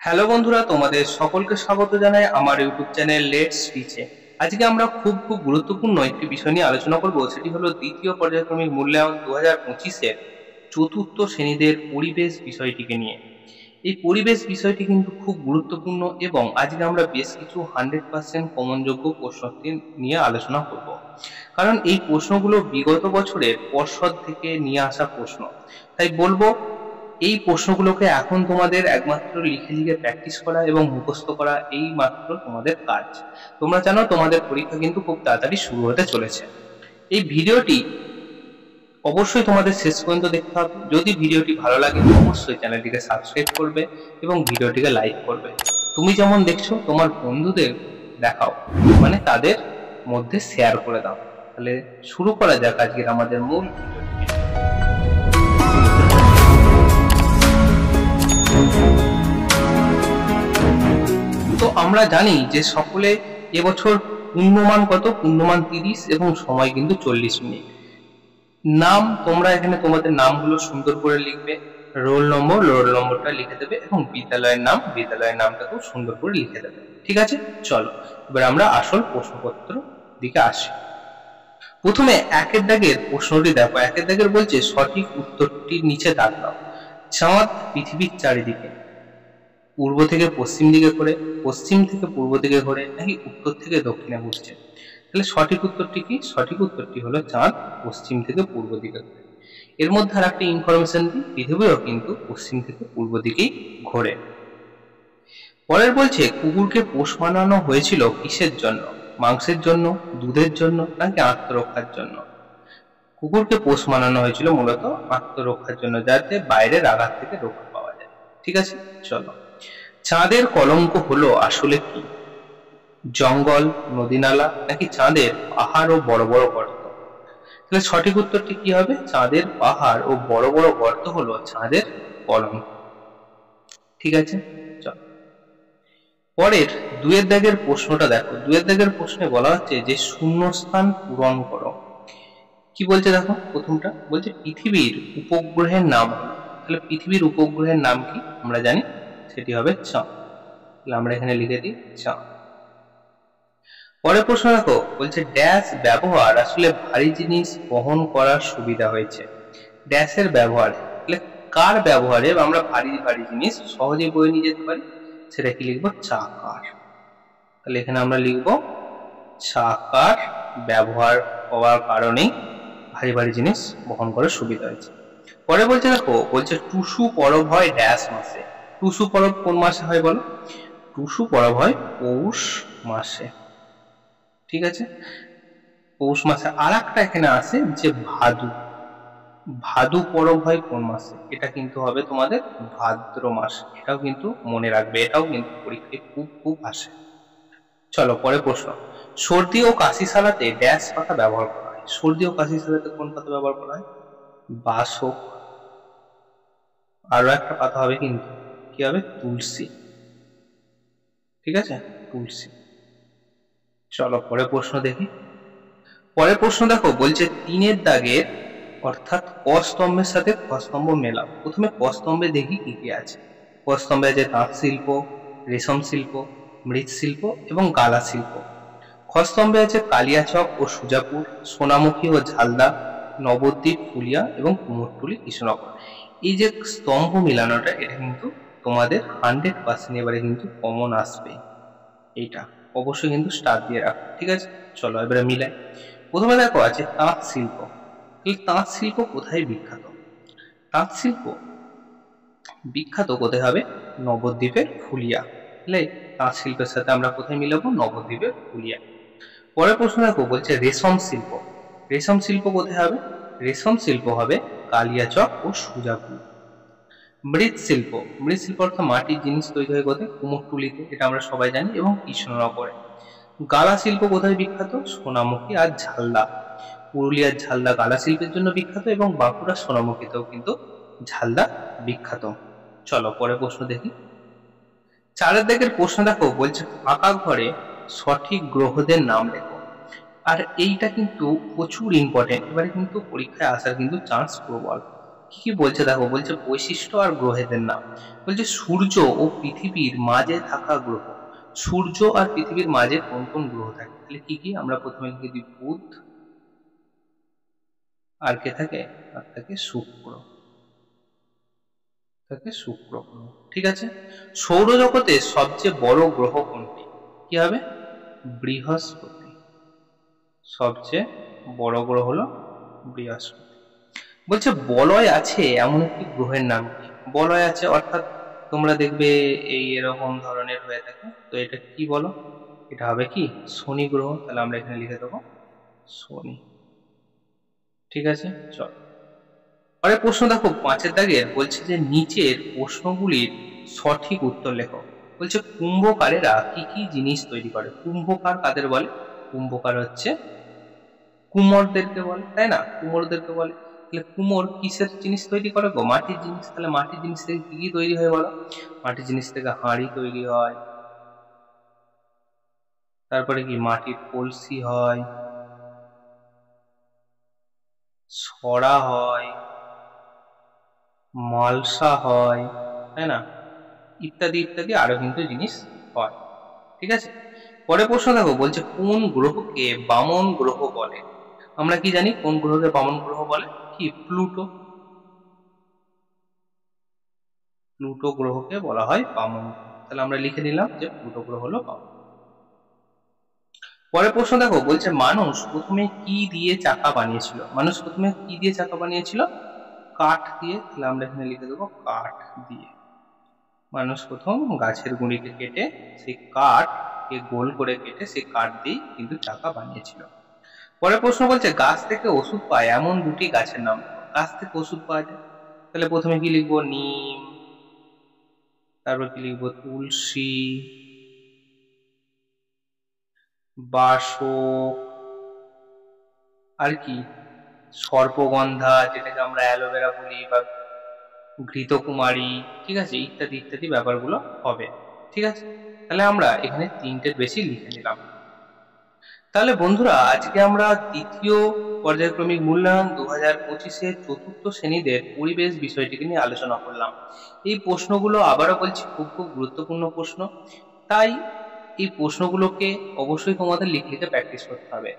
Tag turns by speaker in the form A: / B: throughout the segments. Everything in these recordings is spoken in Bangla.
A: হ্যালো বন্ধুরা, তোমাদের সকলকে স্বাগত জানাই আমার ইউটিউব চ্যানেল লেটস স্পিচে। আজকে আমরা খুব গুরুত্বপূর্ণ একটি বিষয় নিয়ে আলোচনা করব। সেটি হলো দ্বিতীয় পর্যায়ক্রমিক মূল্যায়ন 2025-এর চতুর্থ শ্রেণীদের পরিবেশ বিষয়টিকে নিয়ে। এই পরিবেশ বিষয়টি কিন্তু খুব গুরুত্বপূর্ণ এবং আজকে আমরা বেশ কিছু 100% কমনযোগ্য প্রশ্নটি নিয়ে আলোচনা করব। কারণ এই প্রশ্নগুলো বিগত বছরের পর্ষদ থেকে নিয়ে আসা প্রশ্ন। তাই বলবো, এই প্রশ্নগুলোকে এখন তোমাদের একমাত্র লিখে লিখে প্র্যাকটিস করা এবং মুখস্থ করা, এই মাত্র তোমাদের কাজ। তোমরা জানো তোমাদের পরীক্ষা কিন্তু খুব তাড়াতাড়ি শুরু হতে চলেছে। এই ভিডিওটি অবশ্যই তোমাদের শেষ পর্যন্ত দেখতে হবে। যদি ভিডিওটি ভালো লাগে অবশ্যই চ্যানেলটিকে সাবস্ক্রাইব করবে এবং ভিডিওটিকে লাইক করবে। তুমি যেমন দেখছো তোমার বন্ধুদের দেখাও, মানে তাদের মধ্যে শেয়ার করে দাও। তাহলে শুরু করা যাক আজকের আমাদের মূল ভিডিওটিকে। তো আমরা জানি যে সকলে এবছর পূর্ণমান কত, পূর্ণমান 30 এবং সময় কিন্তু 40 মিনিট। নাম তোমরা এখানে তোমাদের নামগুলো সুন্দর করে লিখবে, রোল নম্বরটা লিখে দেবে এবং বিদ্যালয়ের নামটাকেও সুন্দর করে লিখে দেবে। ঠিক আছে, চলো এবার আমরা আসল প্রশ্নপত্র দিকে আসি। প্রথমে একের দাগের প্রশ্নটি দেখো। একের দাগের বলছে সঠিক উত্তরটির নিচে দাগ দাও। চাঁদ পৃথিবীর চারিদিকে পূর্ব থেকে পশ্চিম দিকে ঘোরে, পশ্চিম থেকে পূর্ব দিকে ঘোরে, নাকি উত্তর থেকে দক্ষিণে ঘুরছে? তাহলে সঠিক উত্তরটি কি? সঠিক উত্তরটি হলো চাঁদ পশ্চিম থেকে পূর্ব দিকে ঘোরে। এর মধ্যে আর একটা ইনফরমেশন দিই, পৃথিবীও কিন্তু পশ্চিম থেকে পূর্ব দিকেই ঘোরে। পরের বলছে কুকুরকে পোষ মানানো হয়েছিল কিসের জন্য? মাংসের জন্য, দুধের জন্য, নাকি আত্মরক্ষার জন্য? কুকুরকে পোষ মানানো হয়েছিল মূলত আত্মরক্ষার জন্য, যাতে বাইরের আঘাত থেকে রক্ষা পাওয়া যায়। ঠিক আছে, চলো। চাঁদের কলঙ্ক হলো আসলে কি? জঙ্গল, নদী-নালা, নাকি চাঁদের পাহাড় ও বড় বড় গর্ত? তাহলে সঠিক উত্তরটি কি হবে? চাঁদের পাহাড় ও বড় বড় গর্ত হলো চাঁদের কলঙ্ক। ঠিক আছে, চল। পরের দুয়ের দাগের প্রশ্নটা দেখো। দুয়ের দাগের প্রশ্নে বলা হচ্ছে যে শূন্যস্থান পূরণ করো। কি বলছে দেখো, প্রথমটা বলছে পৃথিবীর উপগ্রহের নাম হলো। তাহলে পৃথিবীর উপগ্রহের নাম কি? আমরা জানি সেটি হবে চাঁদ। তাহলে আমরা এখানে লিখে দিই চাঁদ। পরের প্রশ্ন দেখো, বলছে ড্যাশ ব্যবহার আসলে ভারী জিনিস বহন করার সুবিধা হয়েছে। ড্যাশের ব্যবহারে, তাহলে কার ব্যবহারে আমরা ভারী ভারী জিনিস সহজে বয়ে নিয়ে যেতে পারি? সেটা কি লিখবো? চাকার। তাহলে এখানে আমরা লিখবো চাকার ব্যবহার হওয়ার কারণেই ভারী ভারী জিনিস বহন করার সুবিধা হয়েছে। পরে বলছে দেখো, বলছে টুসু পরব হয় ড্যাশ মাসে। টুসু পরব কোন মাসে হয় বলো? টুসু পরব হয় পৌষ মাসে। ঠিক আছে, পৌষ মাসে। আর একটা এখানে আছে যে ভাদু। ভাদু পরব হয় কোন মাসে? এটা কিন্তু হবে তোমাদের ভাদ্র মাসে। এটাও কিন্তু মনে রাখবে, এটাও কিন্তু পরীক্ষায় খুব আসে। চলো পরে প্রশ্ন। সর্দি ও কাশি সারাতে ড্যাশ পাতা ব্যবহার করা হয়। সর্দি ও কাশি সারাতে কোন পাতা ব্যবহার করা হয়? বাসক। আরো একটা পাতা হবে কিন্তু, কি হবে? তুলসী। ঠিক আছে, তুলসী। চলো পরে প্রশ্ন দেখি। পরের প্রশ্ন দেখো, বলছে তিনের দাগের অর্থাৎ ক স্তম্ভের সাথে খ স্তম্ভ মেলাও। প্রথমে ক স্তম্ভে দেখি কি কি আছে। ক স্তম্ভে আছে তাঁত শিল্প, রেশম শিল্প, মৃৎশিল্প এবং গালা শিল্প। খ স্তম্ভে আছে কালিয়াচক ও সুজাপুর, সোনামুখী ও ঝালদা, নবদ্বীপ, ফুলিয়া এবং কুমোরটুলি, কৃষ্ণনগর। এই যে স্তম্ভ মিলানোটা, এটা কিন্তু তোমাদের 100% এবারে কিন্তু কমন আসবে। এইটা অবশ্যই কিন্তু স্টার দিয়ে রাখো। ঠিক আছে, চলো এবারে মিলাই। প্রথমে দেখো আছে তাঁত শিল্প। এই তাঁত শিল্প কোথায় বিখ্যাত? তাঁত শিল্প বিখ্যাত কোথায় হবে? নবদ্বীপের ফুলিয়া। তাহলে তাঁত শিল্পের সাথে আমরা কোথায় মিলাবো? নবদ্বীপের ফুলিয়া। পরের প্রশ্ন দেখো, বলছে রেশম শিল্প। রেশম শিল্প কোথায় হবে? রেশম শিল্প হবে কালিয়াচক ও সুজাপুর। মৃৎশিল্প, মৃৎশিল্প অর্থাৎ মাটির জিনিস তৈরি হয় কোথায়? কুমোরটুলিতে, এটা আমরা সবাই জানি, এবং কৃষ্ণনগরে। গালা শিল্প কোথায় বিখ্যাত? সোনামুখী আর ঝালদা। পুরুলিয়ার ঝালদা গালা শিল্পের জন্য বিখ্যাত এবং বাঁকুড়ার সোনামুখীতেও কিন্তু ঝালদা বিখ্যাত। চলো পরে প্রশ্ন দেখি। চারের দিকের প্রশ্ন দেখো, বলছে ফাঁকা ঘরে সঠিক গ্রহদের নাম লেখো। আর এইটা কিন্তু প্রচুর ইম্পর্টেন্ট, এবারে কিন্তু পরীক্ষায় আসার কিন্তু চান্স প্রবল। কি কি বলছে দেখো, বলছে বৈশিষ্ট্য আর গ্রহেদের নাম। বলছে সূর্য ও পৃথিবীর মাঝে থাকা গ্রহ। সূর্য আর পৃথিবীর মাঝে কোন কোন গ্রহ থাকে, তাহলে কি কি? আমরা প্রথমে লিখে দিই বুধ, আর কে থাকে? আর থাকে শুক্র, থাকে শুক্র গ্রহ। ঠিক আছে। সৌরজগতের সবচেয়ে বড় গ্রহ কোনটি? কি হবে? বৃহস্পতি। সবচেয়ে বড় গ্রহ হলো বৃহস্পতি। বলছে বলয় আছে এমন একটি গ্রহের নাম কি? বলয় আছে অর্থাৎ তোমরা দেখবে এই এরকম ধরনের হয়ে থাকে, তো এটা কি বলো? এটা হবে কি? শনি গ্রহ। তাহলে আমরা এখানে লিখে দেবো শনি। ঠিক আছে, চল পরের প্রশ্ন দেখো, 5 দাগের বলছে যে নিচের প্রশ্নগুলির সঠিক উত্তর লেখো। বলছে কুম্ভকারেরা কি কি জিনিস তৈরি করে? কুম্ভকার কাদের বলে? কুম্ভকার হচ্ছে কুমোরদেরকে বলে, তাই না? কুমোরদেরকে বলে। তাহলে কুমোর কিসের জিনিস তৈরি করে গো? মাটির জিনিস। তাহলে মাটির জিনিস থেকে কি কি তৈরি হয় বলো? মাটির জিনিস থেকে হাঁড়ি তৈরি হয়, তারপরে কি মাটির কলসি হয়, ছড়া হয়, মালসা হয়, তাই না? ইত্যাদি ইত্যাদি আরো কিন্তু জিনিস হয়। ঠিক আছে। পরের প্রশ্ন দেখো, বলছে কোন গ্রহকে বামন গ্রহ বলে? আমরা কি জানি কোন গ্রহকে বামন গ্রহ বলে? কি? প্লুটো। প্লুটো গ্রহকে বলা হয় বামন গ্রহ। তাহলে আমরা লিখে নিলাম যে প্লুটো গ্রহ হলো বামন। পরের প্রশ্ন দেখো, বলছে মানুষ প্রথমে কি দিয়ে চাকা বানিয়েছিল? মানুষ প্রথমে কি দিয়ে চাকা বানিয়েছিল? কাঠ দিয়ে। তাহলে আমরা এখানে লিখে দেবো কাঠ দিয়ে। মানুষ প্রথম গাছের গুঁড়িকে কেটে সেই কাঠ কে গোল করে কেটে সেই কাঠ দিয়ে কিন্তু চাকা বানিয়েছিল। পরের প্রশ্ন বলছে গাছ থেকে ওষুধ পায় এমন দুটি গাছের নাম লেখো। গাছ থেকে ওষুধ পাওয়া যায়, তাহলে প্রথমে কি লিখবো? নিম, তারপর কি লিখবো? তুলসী, বাসক, আর কি? সর্পগন্ধা, যেটাকে আমরা অ্যালোভেরা বলি, বা ঘৃতকুমারী। ঠিক আছে, ইত্যাদি ইত্যাদি ব্যাপারগুলো হবে। ঠিক আছে, তাহলে আমরা এখানে 3টের বেশি লিখে নিলাম। তাহলে বন্ধুরা আজকে আমরা দ্বিতীয় পর্যায়ক্রমিক মূল্যায়ন 2025-এ চতুর্থ শ্রেণীদের পরিবেশ বিষয়টিকে নিয়ে আলোচনা করলাম। এই প্রশ্নগুলো আবারও বলছি খুব খুব গুরুত্বপূর্ণ প্রশ্ন, তাই এই প্রশ্নগুলোকে অবশ্যই তোমাদের লিখে লিখে প্র্যাকটিস করতে হবে।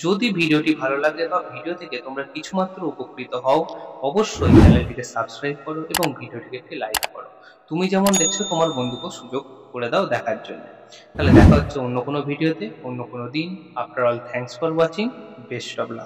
A: যদি ভিডিওটি ভালো লাগে বা ভিডিও থেকে তোমরা কিছুমাত্র উপকৃত হও, অবশ্যই চ্যানেলটিকে সাবস্ক্রাইব করো এবং ভিডিওটিকে একটি লাইক করো। তুমি যেমন দেখছো তোমার বন্ধুকেও সুযোগ করে দাও দেখার জন্য। তাহলে দেখা হচ্ছে অন্য কোনো ভিডিওতে, অন্য কোনো দিন। After all, thanks for watching. Best of luck.